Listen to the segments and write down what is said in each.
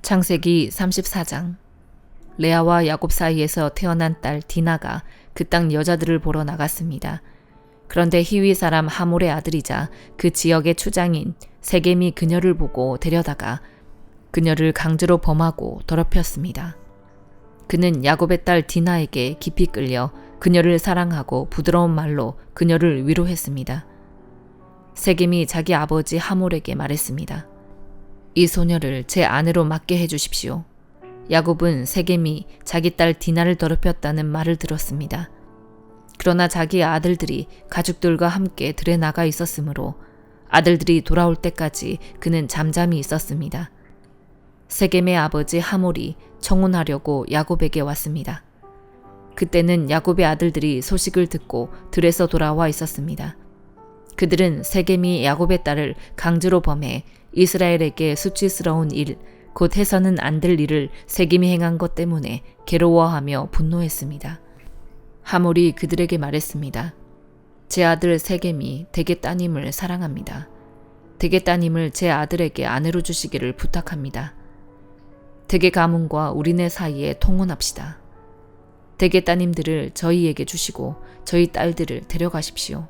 창세기 34장. 레아와 야곱 사이에서 태어난 딸 디나가 그 땅 여자들을 보러 나갔습니다. 그런데 히위 사람 하몰의 아들이자 그 지역의 추장인 세겜이 그녀를 보고 데려다가 그녀를 강제로 범하고 더럽혔습니다. 그는 야곱의 딸 디나에게 깊이 끌려 그녀를 사랑하고 부드러운 말로 그녀를 위로했습니다. 세겜이 자기 아버지 하몰에게 말했습니다. 이 소녀를 제 아내로 맡게 해주십시오. 야곱은 세겜이 자기 딸 디나를 더럽혔다는 말을 들었습니다. 그러나 자기 아들들이 가축들과 함께 들에 나가 있었으므로 아들들이 돌아올 때까지 그는 잠잠히 있었습니다. 세겜의 아버지 하몰이 청혼하려고 야곱에게 왔습니다. 그때는 야곱의 아들들이 소식을 듣고 들에서 돌아와 있었습니다. 그들은 세겜이 야곱의 딸을 강제로 범해 이스라엘에게 수치스러운 일, 곧 해서는 안 될 일을 세겜이 행한 것 때문에 괴로워하며 분노했습니다. 하몰이 그들에게 말했습니다. 제 아들 세겜이 대개 따님을 사랑합니다. 대개 따님을 제 아들에게 아내로 주시기를 부탁합니다. 대개 가문과 우리네 사이에 통혼합시다. 대개 따님들을 저희에게 주시고 저희 딸들을 데려가십시오.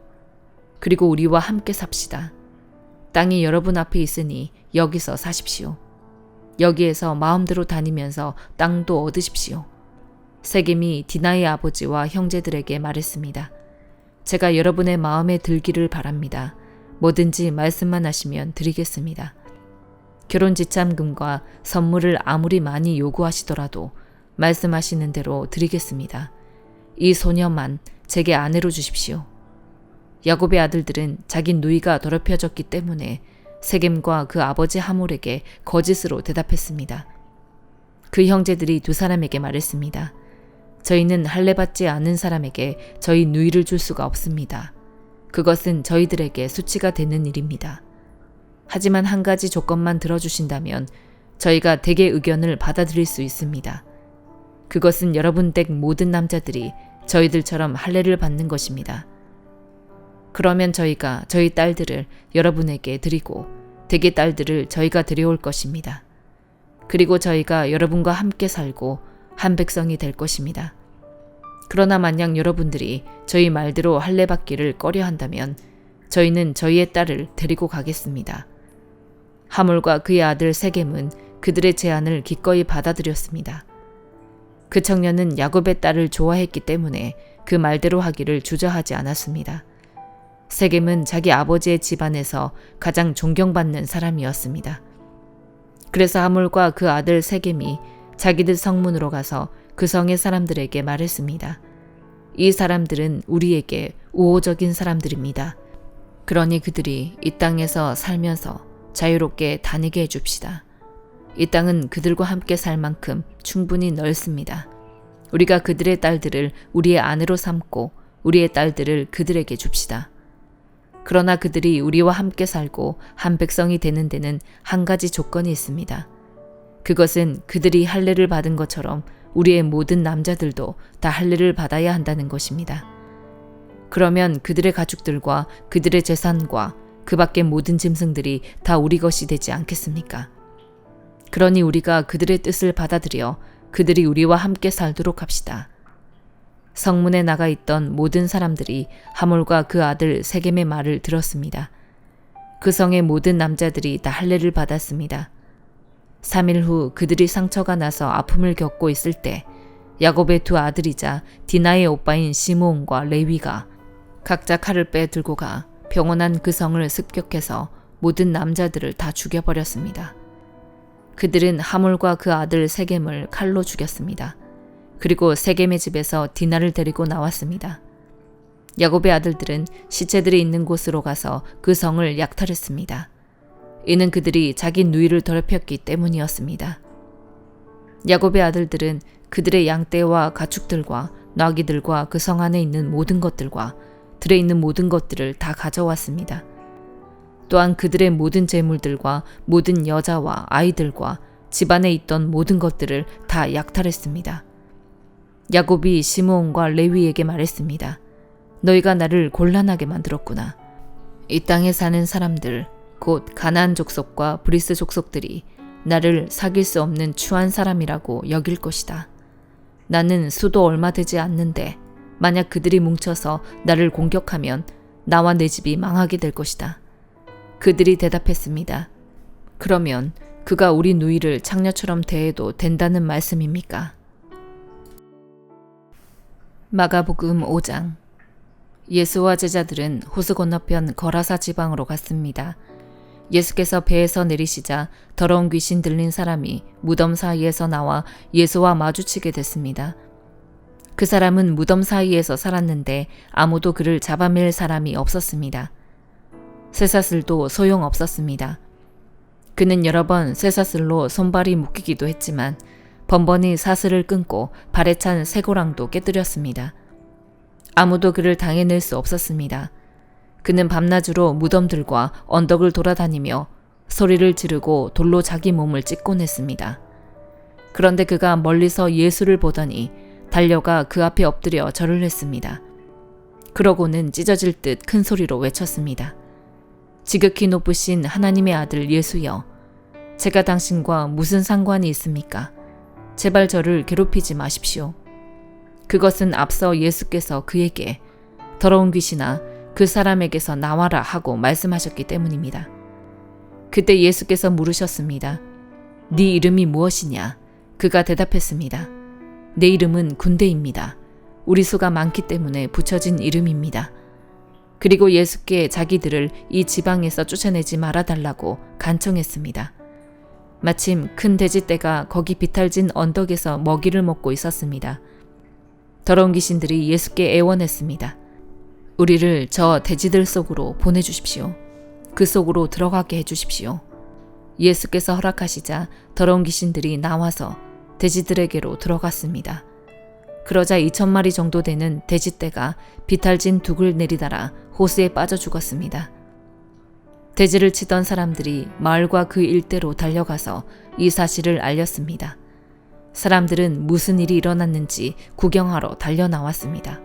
그리고 우리와 함께 삽시다. 땅이 여러분 앞에 있으니 여기서 사십시오. 여기에서 마음대로 다니면서 땅도 얻으십시오. 세겜이 디나의 아버지와 형제들에게 말했습니다. 제가 여러분의 마음에 들기를 바랍니다. 뭐든지 말씀만 하시면 드리겠습니다. 결혼 지참금과 선물을 아무리 많이 요구하시더라도 말씀하시는 대로 드리겠습니다. 이 소녀만 제게 아내로 주십시오. 야곱의 아들들은 자기 누이가 더럽혀졌기 때문에 세겜과 그 아버지 하몰에게 거짓으로 대답했습니다. 그 형제들이 두 사람에게 말했습니다. 저희는 할례받지 않은 사람에게 저희 누이를 줄 수가 없습니다. 그것은 저희들에게 수치가 되는 일입니다. 하지만 한 가지 조건만 들어주신다면 저희가 대개 의견을 받아들일 수 있습니다. 그것은 여러분 댁 모든 남자들이 저희들처럼 할례를 받는 것입니다. 그러면 저희가 저희 딸들을 여러분에게 드리고 대개 딸들을 저희가 데려올 것입니다. 그리고 저희가 여러분과 함께 살고 한 백성이 될 것입니다. 그러나 만약 여러분들이 저희 말대로 할례받기를 꺼려한다면 저희는 저희의 딸을 데리고 가겠습니다. 하몰과 그의 아들 세겜은 그들의 제안을 기꺼이 받아들였습니다. 그 청년은 야곱의 딸을 좋아했기 때문에 그 말대로 하기를 주저하지 않았습니다. 세겜은 자기 아버지의 집안에서 가장 존경받는 사람이었습니다. 그래서 하몰과 그 아들 세겜이 자기들 성문으로 가서 그 성의 사람들에게 말했습니다. 이 사람들은 우리에게 우호적인 사람들입니다. 그러니 그들이 이 땅에서 살면서 자유롭게 다니게 해줍시다. 이 땅은 그들과 함께 살 만큼 충분히 넓습니다. 우리가 그들의 딸들을 우리의 아내로 삼고 우리의 딸들을 그들에게 줍시다. 그러나 그들이 우리와 함께 살고 한 백성이 되는 데는 한 가지 조건이 있습니다. 그것은 그들이 할례를 받은 것처럼 우리의 모든 남자들도 다 할례를 받아야 한다는 것입니다. 그러면 그들의 가축들과 그들의 재산과 그 밖의 모든 짐승들이 다 우리 것이 되지 않겠습니까? 그러니 우리가 그들의 뜻을 받아들여 그들이 우리와 함께 살도록 합시다. 성문에 나가 있던 모든 사람들이 하몰과 그 아들 세겜의 말을 들었습니다. 그 성의 모든 남자들이 다 할례를 받았습니다. 3일 후 그들이 상처가 나서 아픔을 겪고 있을 때 야곱의 두 아들이자 디나의 오빠인 시므온과 레위가 각자 칼을 빼 들고 가 병원한 그 성을 습격해서 모든 남자들을 다 죽여버렸습니다. 그들은 하몰과 그 아들 세겜을 칼로 죽였습니다. 그리고 세겜의 집에서 디나를 데리고 나왔습니다. 야곱의 아들들은 시체들이 있는 곳으로 가서 그 성을 약탈했습니다. 이는 그들이 자기 누이를 더럽혔기 때문이었습니다. 야곱의 아들들은 그들의 양떼와 가축들과 나귀들과 그 성 안에 있는 모든 것들과 들에 있는 모든 것들을 다 가져왔습니다. 또한 그들의 모든 재물들과 모든 여자와 아이들과 집안에 있던 모든 것들을 다 약탈했습니다. 야곱이 시므온과 레위에게 말했습니다. 너희가 나를 곤란하게 만들었구나. 이 땅에 사는 사람들, 곧 가나안 족속과 브리스 족속들이 나를 사귈 수 없는 추한 사람이라고 여길 것이다. 나는 수도 얼마 되지 않는데 만약 그들이 뭉쳐서 나를 공격하면 나와 내 집이 망하게 될 것이다. 그들이 대답했습니다. 그러면 그가 우리 누이를 창녀처럼 대해도 된다는 말씀입니까? 마가복음 5장. 예수와 제자들은 호수 건너편 거라사 지방으로 갔습니다. 예수께서 배에서 내리시자 더러운 귀신 들린 사람이 무덤 사이에서 나와 예수와 마주치게 됐습니다. 그 사람은 무덤 사이에서 살았는데 아무도 그를 잡아맬 사람이 없었습니다. 쇠사슬도 소용없었습니다. 그는 여러 번 쇠사슬로 손발이 묶이기도 했지만 번번이 사슬을 끊고 발에 찬 쇠고랑도 깨뜨렸습니다. 아무도 그를 당해낼 수 없었습니다. 그는 밤낮으로 무덤들과 언덕을 돌아다니며 소리를 지르고 돌로 자기 몸을 찢곤 했습니다. 그런데 그가 멀리서 예수를 보더니 달려가 그 앞에 엎드려 절을 했습니다. 그러고는 찢어질 듯 큰 소리로 외쳤습니다. 지극히 높으신 하나님의 아들 예수여, 제가 당신과 무슨 상관이 있습니까? 제발 저를 괴롭히지 마십시오. 그것은 앞서 예수께서 그에게 더러운 귀신아 그 사람에게서 나와라 하고 말씀하셨기 때문입니다. 그때 예수께서 물으셨습니다. 네 이름이 무엇이냐? 그가 대답했습니다. 내 이름은 군대입니다. 우리 수가 많기 때문에 붙여진 이름입니다. 그리고 예수께 자기들을 이 지방에서 쫓아내지 말아달라고 간청했습니다. 마침 큰 돼지떼가 거기 비탈진 언덕에서 먹이를 먹고 있었습니다. 더러운 귀신들이 예수께 애원했습니다. 우리를 저 돼지들 속으로 보내주십시오. 그 속으로 들어가게 해주십시오. 예수께서 허락하시자 더러운 귀신들이 나와서 돼지들에게로 들어갔습니다. 그러자 2,000마리 정도 되는 돼지떼가 비탈진 둑을 내리달아 호수에 빠져 죽었습니다. 돼지를 치던 사람들이 마을과 그 일대로 달려가서 이 사실을 알렸습니다. 사람들은 무슨 일이 일어났는지 구경하러 달려 나왔습니다.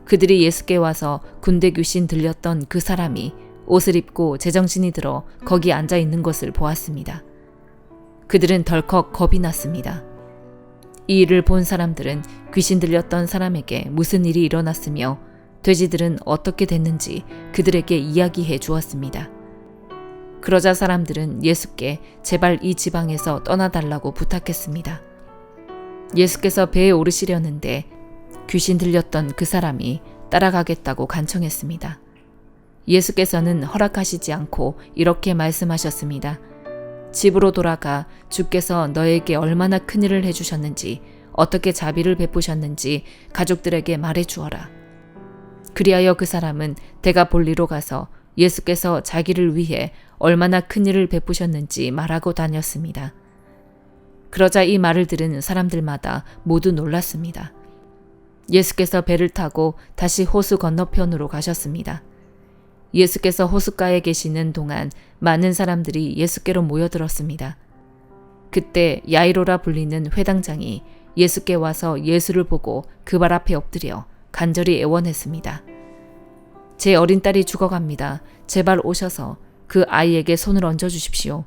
그들이 예수께 와서 군대 귀신 들렸던 그 사람이 옷을 입고 제정신이 들어 거기 앉아 있는 것을 보았습니다. 그들은 덜컥 겁이 났습니다. 이 일을 본 사람들은 귀신 들렸던 사람에게 무슨 일이 일어났으며 돼지들은 어떻게 됐는지 그들에게 이야기해 주었습니다. 그러자 사람들은 예수께 제발 이 지방에서 떠나달라고 부탁했습니다. 예수께서 배에 오르시려는데 귀신 들렸던 그 사람이 따라가겠다고 간청했습니다. 예수께서는 허락하시지 않고 이렇게 말씀하셨습니다. 집으로 돌아가 주께서 너에게 얼마나 큰 일을 해주셨는지 어떻게 자비를 베푸셨는지 가족들에게 말해 주어라. 그리하여 그 사람은 데가볼리로 가서 예수께서 자기를 위해 얼마나 큰 일을 베푸셨는지 말하고 다녔습니다. 그러자 이 말을 들은 사람들마다 모두 놀랐습니다. 예수께서 배를 타고 다시 호수 건너편으로 가셨습니다. 예수께서 호숫가에 계시는 동안 많은 사람들이 예수께로 모여들었습니다. 그때 야이로라 불리는 회당장이 예수께 와서 예수를 보고 그 발 앞에 엎드려 간절히 애원했습니다. 제 어린 딸이 죽어갑니다. 제발 오셔서 그 아이에게 손을 얹어 주십시오.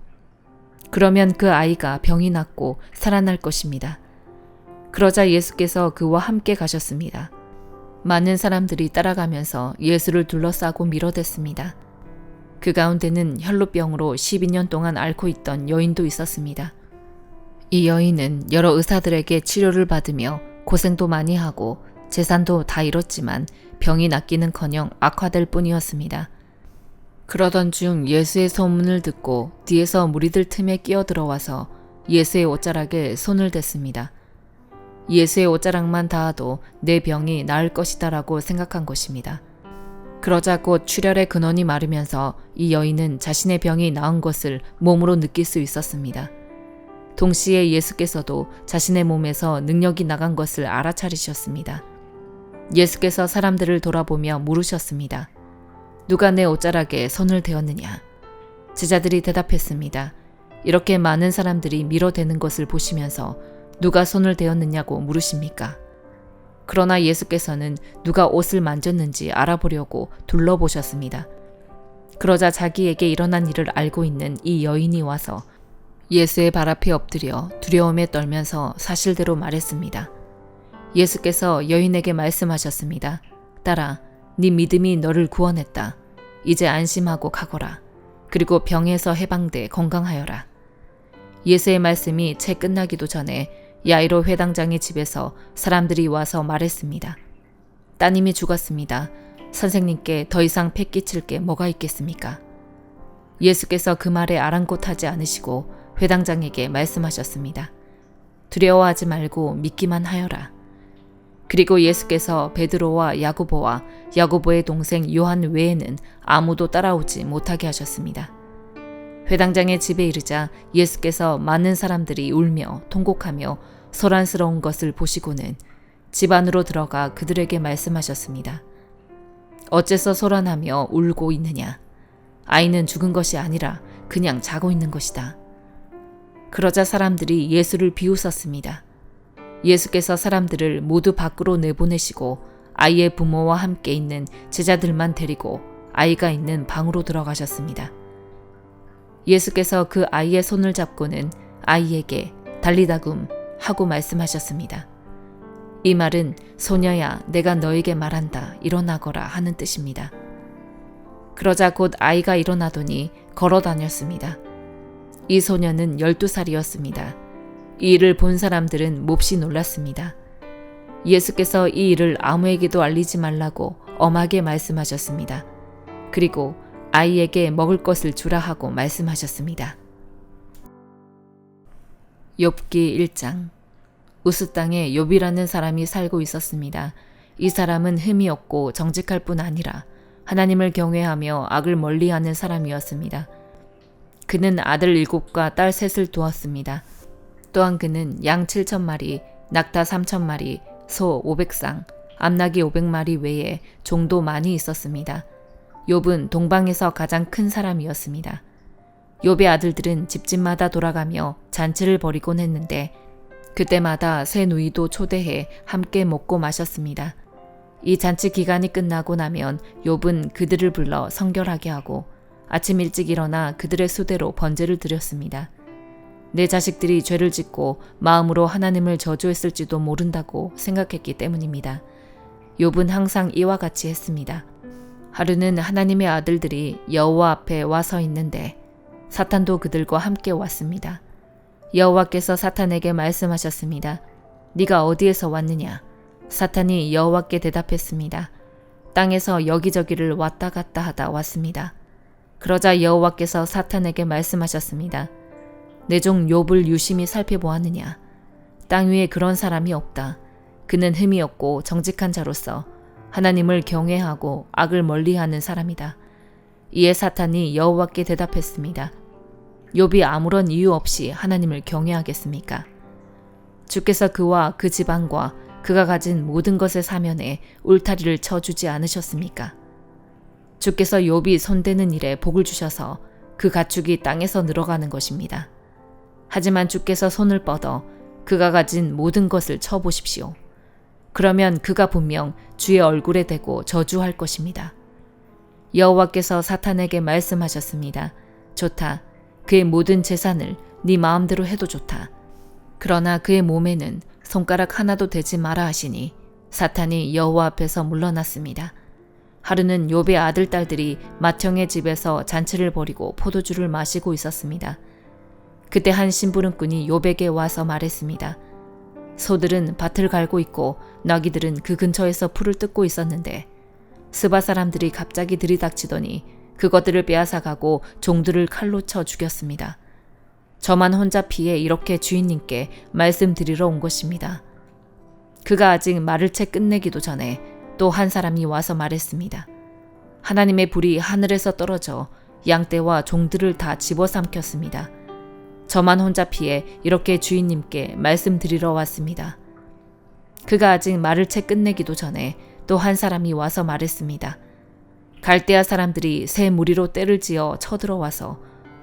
그러면 그 아이가 병이 낫고 살아날 것입니다. 그러자 예수께서 그와 함께 가셨습니다. 많은 사람들이 따라가면서 예수를 둘러싸고 밀어댔습니다. 그 가운데는 혈루병으로 12년 동안 앓고 있던 여인도 있었습니다. 이 여인은 여러 의사들에게 치료를 받으며 고생도 많이 하고 재산도 다 잃었지만 병이 낫기는커녕 악화될 뿐이었습니다. 그러던 중 예수의 소문을 듣고 뒤에서 무리들 틈에 끼어들어와서 예수의 옷자락에 손을 댔습니다. 예수의 옷자락만 닿아도 내 병이 나을 것이다라고 생각한 것입니다. 그러자 곧 출혈의 근원이 마르면서 이 여인은 자신의 병이 나은 것을 몸으로 느낄 수 있었습니다. 동시에 예수께서도 자신의 몸에서 능력이 나간 것을 알아차리셨습니다. 예수께서 사람들을 돌아보며 물으셨습니다. 누가 내 옷자락에 손을 대었느냐? 제자들이 대답했습니다. 이렇게 많은 사람들이 밀어대는 것을 보시면서 누가 손을 대었느냐고 물으십니까? 그러나 예수께서는 누가 옷을 만졌는지 알아보려고 둘러보셨습니다. 그러자 자기에게 일어난 일을 알고 있는 이 여인이 와서 예수의 발 앞에 엎드려 두려움에 떨면서 사실대로 말했습니다. 예수께서 여인에게 말씀하셨습니다. 딸아, 네 믿음이 너를 구원했다. 이제 안심하고 가거라. 그리고 병에서 해방돼 건강하여라. 예수의 말씀이 채 끝나기도 전에 야이로 회당장의 집에서 사람들이 와서 말했습니다. 따님이 죽었습니다. 선생님께 더 이상 패 끼칠 게 뭐가 있겠습니까? 예수께서 그 말에 아랑곳하지 않으시고 회당장에게 말씀하셨습니다. 두려워하지 말고 믿기만 하여라. 그리고 예수께서 베드로와 야고보와 야고보의 동생 요한 외에는 아무도 따라오지 못하게 하셨습니다. 회당장의 집에 이르자 예수께서 많은 사람들이 울며 통곡하며 소란스러운 것을 보시고는 집 안으로 들어가 그들에게 말씀하셨습니다. 어째서 소란하며 울고 있느냐? 아이는 죽은 것이 아니라 그냥 자고 있는 것이다. 그러자 사람들이 예수를 비웃었습니다. 예수께서 사람들을 모두 밖으로 내보내시고 아이의 부모와 함께 있는 제자들만 데리고 아이가 있는 방으로 들어가셨습니다. 예수께서 그 아이의 손을 잡고는 아이에게 달리다굼 하고 말씀하셨습니다. 이 말은 소녀야 내가 너에게 말한다 일어나거라 하는 뜻입니다. 그러자 곧 아이가 일어나더니 걸어 다녔습니다. 이 소녀는 12살이었습니다. 이 일을 본 사람들은 몹시 놀랐습니다. 예수께서 이 일을 아무에게도 알리지 말라고 엄하게 말씀하셨습니다. 그리고 아이에게 먹을 것을 주라 하고 말씀하셨습니다. 욥기 1장. 우스 땅에 욥이라는 사람이 살고 있었습니다. 이 사람은 흠이 없고 정직할 뿐 아니라 하나님을 경외하며 악을 멀리하는 사람이었습니다. 그는 아들 7과 딸 3을 두었습니다. 또한 그는 양 7,000마리, 낙타 3,000마리, 소 500쌍, 암나귀 500마리 외에 종도 많이 있었습니다. 욥은 동방에서 가장 큰 사람이었습니다. 욥의 아들들은 집집마다 돌아가며 잔치를 벌이곤 했는데 그때마다 새 누이도 초대해 함께 먹고 마셨습니다. 이 잔치 기간이 끝나고 나면 욥은 그들을 불러 성결하게 하고 아침 일찍 일어나 그들의 수대로 번제를 드렸습니다. 내 자식들이 죄를 짓고 마음으로 하나님을 저주했을지도 모른다고 생각했기 때문입니다. 욥은 항상 이와 같이 했습니다. 하루는 하나님의 아들들이 여호와 앞에 와 서 있는데 사탄도 그들과 함께 왔습니다. 여호와께서 사탄에게 말씀하셨습니다. 네가 어디에서 왔느냐? 사탄이 여호와께 대답했습니다. 땅에서 여기저기를 왔다 갔다 하다 왔습니다. 그러자 여호와께서 사탄에게 말씀하셨습니다. 내 종 욥을 유심히 살펴보았느냐? 땅 위에 그런 사람이 없다. 그는 흠이 없고 정직한 자로서 하나님을 경외하고 악을 멀리하는 사람이다. 이에 사탄이 여호와께 대답했습니다. 욥이 아무런 이유 없이 하나님을 경외하겠습니까? 주께서 그와 그 집안과 그가 가진 모든 것의 사면에 울타리를 쳐주지 않으셨습니까? 주께서 욥이 손대는 일에 복을 주셔서 그 가축이 땅에서 늘어가는 것입니다. 하지만 주께서 손을 뻗어 그가 가진 모든 것을 쳐보십시오. 그러면 그가 분명 주의 얼굴에 대고 저주할 것입니다. 여호와께서 사탄에게 말씀하셨습니다. 좋다. 그의 모든 재산을 네 마음대로 해도 좋다. 그러나 그의 몸에는 손가락 하나도 대지 마라 하시니 사탄이 여호와 앞에서 물러났습니다. 하루는 욥의 아들 딸들이 맏형의 집에서 잔치를 벌이고 포도주를 마시고 있었습니다. 그때 한 심부름꾼이 욥에게 와서 말했습니다. 소들은 밭을 갈고 있고 나귀들은 그 근처에서 풀을 뜯고 있었는데 스바 사람들이 갑자기 들이닥치더니 그것들을 빼앗아가고 종들을 칼로 쳐 죽였습니다. 저만 혼자 피해 이렇게 주인님께 말씀드리러 온 것입니다. 그가 아직 말을 채 끝내기도 전에 또 한 사람이 와서 말했습니다. 하나님의 불이 하늘에서 떨어져 양떼와 종들을 다 집어삼켰습니다. 저만 혼자 피해 이렇게 주인님께 말씀드리러 왔습니다. 그가 아직 말을 채 끝내기도 전에 또 한 사람이 와서 말했습니다. 갈대아 사람들이 새 무리로 떼를 지어 쳐들어와서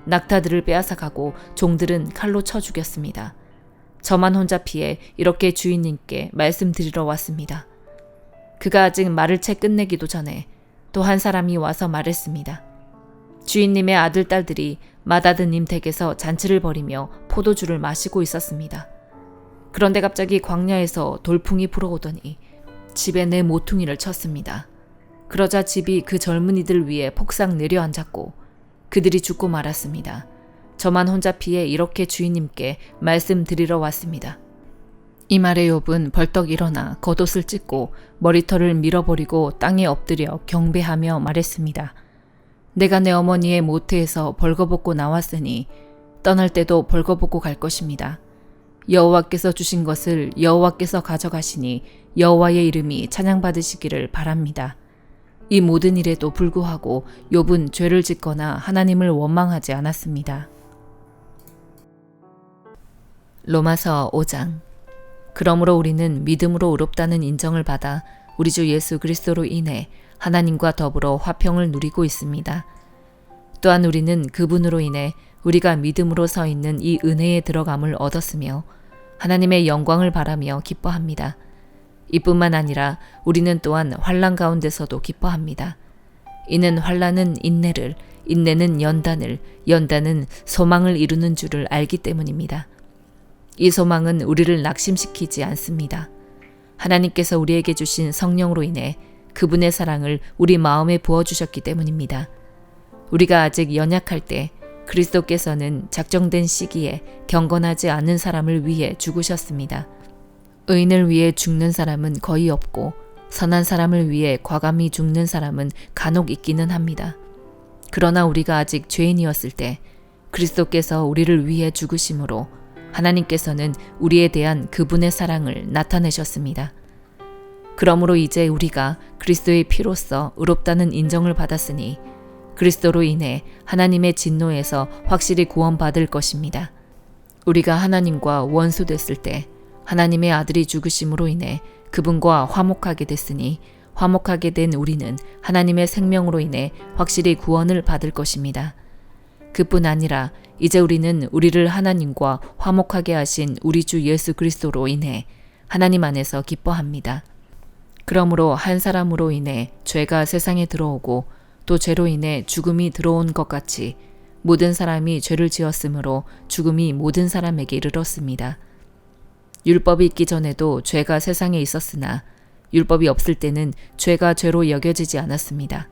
낙타들을 빼앗아가고 종들은 칼로 쳐 죽였습니다. 저만 혼자 피해 이렇게 주인님께 말씀드리러 왔습니다. 그가 아직 말을 채 끝내기도 전에 또 한 사람이 와서 말했습니다. 주인님의 아들, 딸들이 마다드님 댁에서 잔치를 벌이며 포도주를 마시고 있었습니다. 그런데 갑자기 광야에서 돌풍이 불어오더니 집에 내 모퉁이를 쳤습니다. 그러자 집이 그 젊은이들 위에 폭삭 내려앉았고 그들이 죽고 말았습니다. 저만 혼자 피해 이렇게 주인님께 말씀드리러 왔습니다. 이 말에 욥은 벌떡 일어나 겉옷을 찢고 머리털을 밀어버리고 땅에 엎드려 경배하며 말했습니다. 내가 내 어머니의 모태에서 벌거벗고 나왔으니 떠날 때도 벌거벗고 갈 것입니다. 여호와께서 주신 것을 여호와께서 가져가시니 여호와의 이름이 찬양받으시기를 바랍니다. 이 모든 일에도 불구하고 욥은 죄를 짓거나 하나님을 원망하지 않았습니다. 로마서 5장. 그러므로 우리는 믿음으로 의롭다는 인정을 받아 우리 주 예수 그리스도로 인해 하나님과 더불어 화평을 누리고 있습니다. 또한 우리는 그분으로 인해 우리가 믿음으로 서 있는 이 은혜에 들어감을 얻었으며 하나님의 영광을 바라며 기뻐합니다. 이뿐만 아니라 우리는 또한 환난 가운데서도 기뻐합니다. 이는 환난은 인내를, 인내는 연단을, 연단은 소망을 이루는 줄을 알기 때문입니다. 이 소망은 우리를 낙심시키지 않습니다. 하나님께서 우리에게 주신 성령으로 인해 그분의 사랑을 우리 마음에 부어주셨기 때문입니다. 우리가 아직 연약할 때 그리스도께서는 작정된 시기에 경건하지 않은 사람을 위해 죽으셨습니다. 의인을 위해 죽는 사람은 거의 없고 선한 사람을 위해 과감히 죽는 사람은 간혹 있기는 합니다. 그러나 우리가 아직 죄인이었을 때 그리스도께서 우리를 위해 죽으심으로 하나님께서는 우리에 대한 그분의 사랑을 나타내셨습니다. 그러므로 이제 우리가 그리스도의 피로써 의롭다는 인정을 받았으니 그리스도로 인해 하나님의 진노에서 확실히 구원받을 것입니다. 우리가 하나님과 원수됐을 때 하나님의 아들이 죽으심으로 인해 그분과 화목하게 됐으니 화목하게 된 우리는 하나님의 생명으로 인해 확실히 구원을 받을 것입니다. 그뿐 아니라 이제 우리는 우리를 하나님과 화목하게 하신 우리 주 예수 그리스도로 인해 하나님 안에서 기뻐합니다. 그러므로 한 사람으로 인해 죄가 세상에 들어오고 또 죄로 인해 죽음이 들어온 것 같이 모든 사람이 죄를 지었으므로 죽음이 모든 사람에게 이르렀습니다. 율법이 있기 전에도 죄가 세상에 있었으나 율법이 없을 때는 죄가 죄로 여겨지지 않았습니다.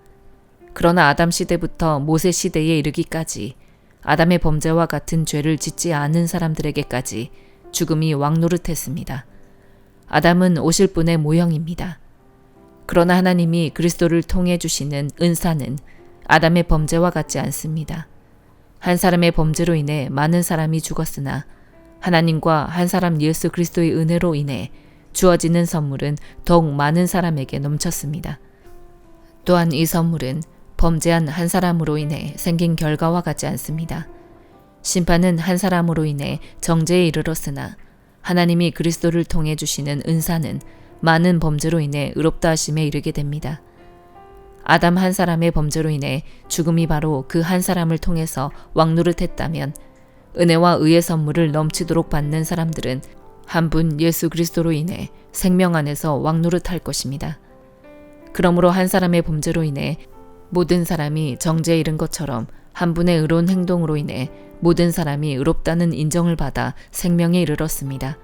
그러나 아담 시대부터 모세 시대에 이르기까지 아담의 범죄와 같은 죄를 짓지 않은 사람들에게까지 죽음이 왕노릇했습니다. 아담은 오실 분의 모형입니다. 그러나 하나님이 그리스도를 통해 주시는 은사는 아담의 범죄와 같지 않습니다. 한 사람의 범죄로 인해 많은 사람이 죽었으나 하나님과 한 사람 예수 그리스도의 은혜로 인해 주어지는 선물은 더욱 많은 사람에게 넘쳤습니다. 또한 이 선물은 범죄한 한 사람으로 인해 생긴 결과와 같지 않습니다. 심판은 한 사람으로 인해 정죄에 이르렀으나 하나님이 그리스도를 통해 주시는 은사는 많은 범죄로 인해 의롭다 하심에 이르게 됩니다. 아담 한 사람의 범죄로 인해 죽음이 바로 그 한 사람을 통해서 왕노릇했다면 은혜와 의의 선물을 넘치도록 받는 사람들은 한 분 예수 그리스도로 인해 생명 안에서 왕노릇할 것입니다. 그러므로 한 사람의 범죄로 인해 모든 사람이 정죄에 이른 것처럼 한 분의 의로운 행동으로 인해 모든 사람이 의롭다는 인정을 받아 생명에 이르렀습니다.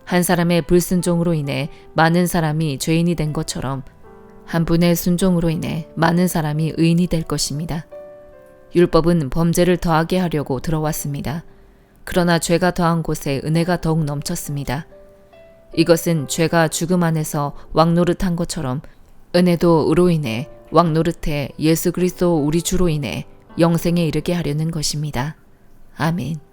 한 사람의 불순종으로 인해 많은 사람이 죄인이 된 것처럼 한 분의 순종으로 인해 많은 사람이 의인이 될 것입니다. 율법은 범죄를 더하게 하려고 들어왔습니다. 그러나 죄가 더한 곳에 은혜가 더욱 넘쳤습니다. 이것은 죄가 죽음 안에서 왕노릇한 것처럼 은혜도 의로 인해 왕노릇해 예수 그리스도 우리 주로 인해 영생에 이르게 하려는 것입니다. 아멘.